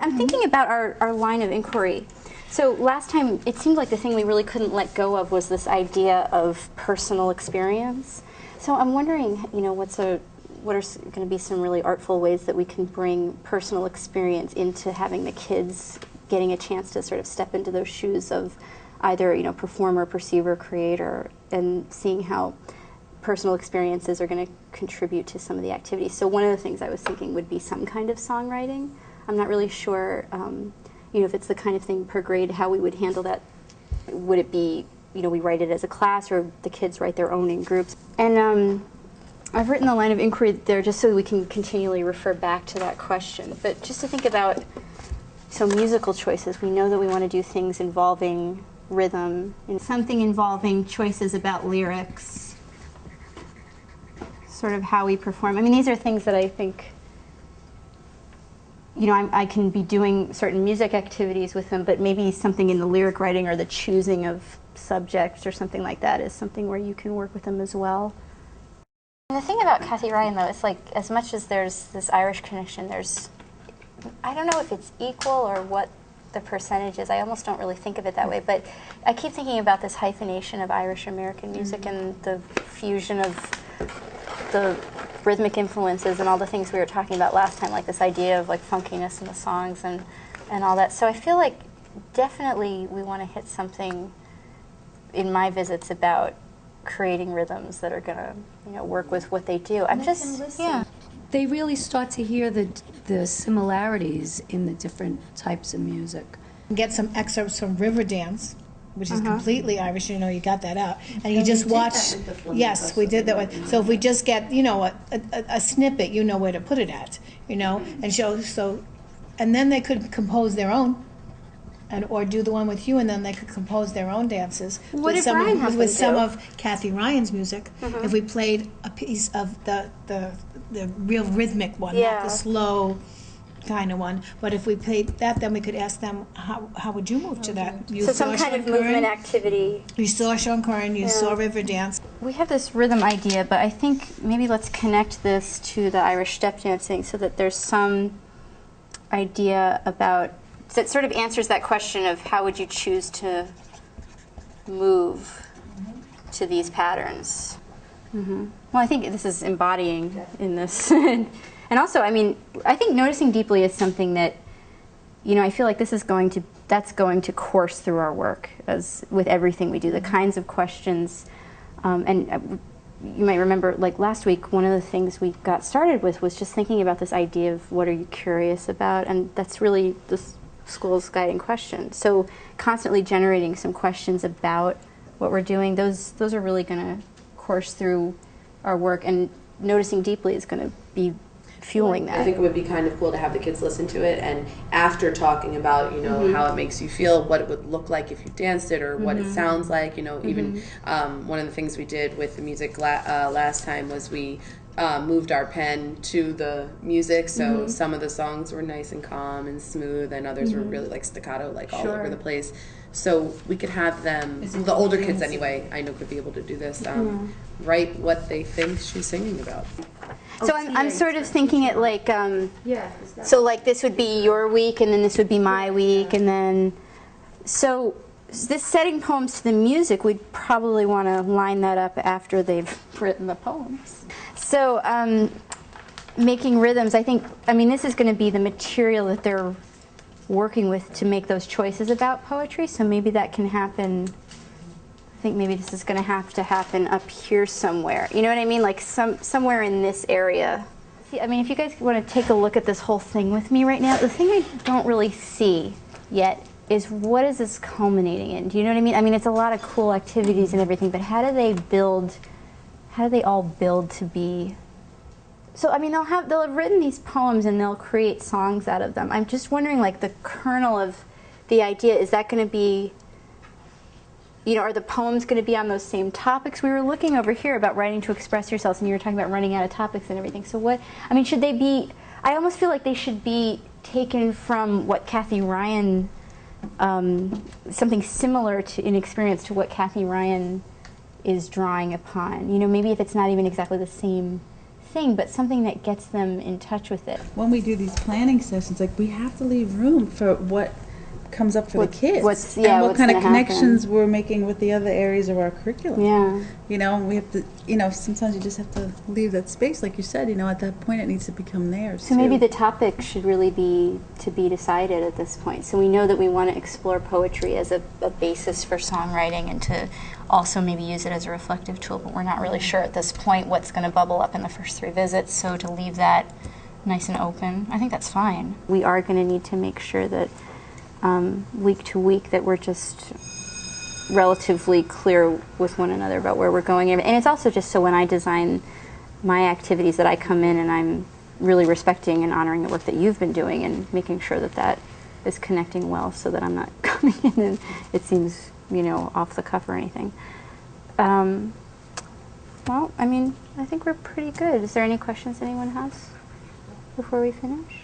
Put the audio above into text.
I'm thinking about our line of inquiry. So last time, it seemed like the thing we really couldn't let go of was this idea of personal experience. So I'm wondering, you know, what are going to be some really artful ways that we can bring personal experience into having the kids getting a chance to sort of step into those shoes of either, you know, performer, perceiver, creator, and seeing how personal experiences are going to contribute to some of the activities. So one of the things I was thinking would be some kind of songwriting. I'm not really sure, you know, if it's the kind of thing per grade, how we would handle that. Would it be, you know, we write it as a class, or the kids write their own in groups? And I've written the line of inquiry there just so we can continually refer back to that question. But just to think about, so musical choices, we know that we want to do things involving rhythm, and something involving choices about lyrics, sort of how we perform. I mean, these are things that I think, you know, I can be doing certain music activities with them, but maybe something in the lyric writing or the choosing of subjects or something like that is something where you can work with them as well. And the thing about Kathy Ryan, though, it's like, as much as there's this Irish connection, there's, I don't know if it's equal or what the percentage is. I almost don't really think of it that way, but I keep thinking about this hyphenation of Irish-American music and the fusion of the rhythmic influences and all the things we were talking about last time, like this idea of like funkiness in the songs and all that. So I feel like definitely we want to hit something in my visits about creating rhythms that are going to, you know, work with what they do. I'm just, yeah. They really start to hear the similarities in the different types of music. Get some excerpts from Riverdance, which is completely Irish, you know, you got that out. And you just watch, yes, we did that one. So if we just get, you know, a snippet, you know where to put it at, you know, and show, so, and then they could compose their own, or do the one with you, and then they could compose their own dances. What did Brian have to do? With some of Kathy Ryan's music, if we played a piece of the real rhythmic one, not the slow kind of one. But if we played that, then we could ask them, how would you move to that? You so some kind of movement activity. You saw Sean Curran, you saw Riverdance. We have this rhythm idea, but I think maybe let's connect this to the Irish step dancing so that there's some idea about, that sort of answers that question of how would you choose to move to these patterns. Well, I think this is embodying in this. And also, I mean, I think noticing deeply is something that, you know, I feel like that's going to course through our work, as with everything we do, the kinds of questions. And you might remember, like last week, one of the things we got started with was just thinking about this idea of what are you curious about, and that's really the school's guiding question. So constantly generating some questions about what we're doing, those are really going to course through our work, and noticing deeply is going to be fueling that. I think it would be kind of cool to have the kids listen to it, and after talking about, you know, how it makes you feel, what it would look like if you danced it, or what it sounds like, you know, even one of the things we did with the music last time was we moved our pen to the music, so some of the songs were nice and calm and smooth, and others were really like staccato, like all over the place. So we could have them, the older kids anyway, I know could be able to do this, write what they think she's singing about. So I'm sort of thinking it like, so like this would be your week, and then this would be my week, and then, so this setting poems to the music, we'd probably want to line that up after they've written the poems. So making rhythms, I think, I mean, this is going to be the material that they're working with to make those choices about poetry, so maybe that can happen. I think maybe this is going to have to happen up here somewhere. You know what I mean? Like somewhere in this area. See, I mean, if you guys want to take a look at this whole thing with me right now, the thing I don't really see yet is what is this culminating in? Do you know what I mean? I mean, it's a lot of cool activities and everything, but how do they all build to be? So, I mean, they'll have written these poems and they'll create songs out of them. I'm just wondering, like, the kernel of the idea, is that going to be, you know, are the poems going to be on those same topics? We were looking over here about writing to express yourselves, and you were talking about running out of topics and everything. So what, I mean, should they be, I almost feel like they should be taken from what Kathy Ryan, something similar to, in experience to what Kathy Ryan is drawing upon. You know, maybe if it's not even exactly the same thing, but something that gets them in touch with it. When we do these planning sessions, like, we have to leave room for what comes up for the kids. And what kind of connections we're making with the other areas of our curriculum. Yeah. You know, we have to, sometimes you just have to leave that space, like you said, at that point it needs to become theirs. So maybe the topic should really be to be decided at this point. So we know that we want to explore poetry as a basis for songwriting and to also maybe use it as a reflective tool, but we're not really sure at this point what's going to bubble up in the first 3 visits, so to leave that nice and open, I think that's fine. We are going to need to make sure that week to week that we're just relatively clear with one another about where we're going. And it's also just so when I design my activities that I come in and I'm really respecting and honoring the work that you've been doing and making sure that that is connecting well so that I'm not coming in and it seems, off the cuff or anything. Well, I mean, I think we're pretty good. Is there any questions anyone has before we finish?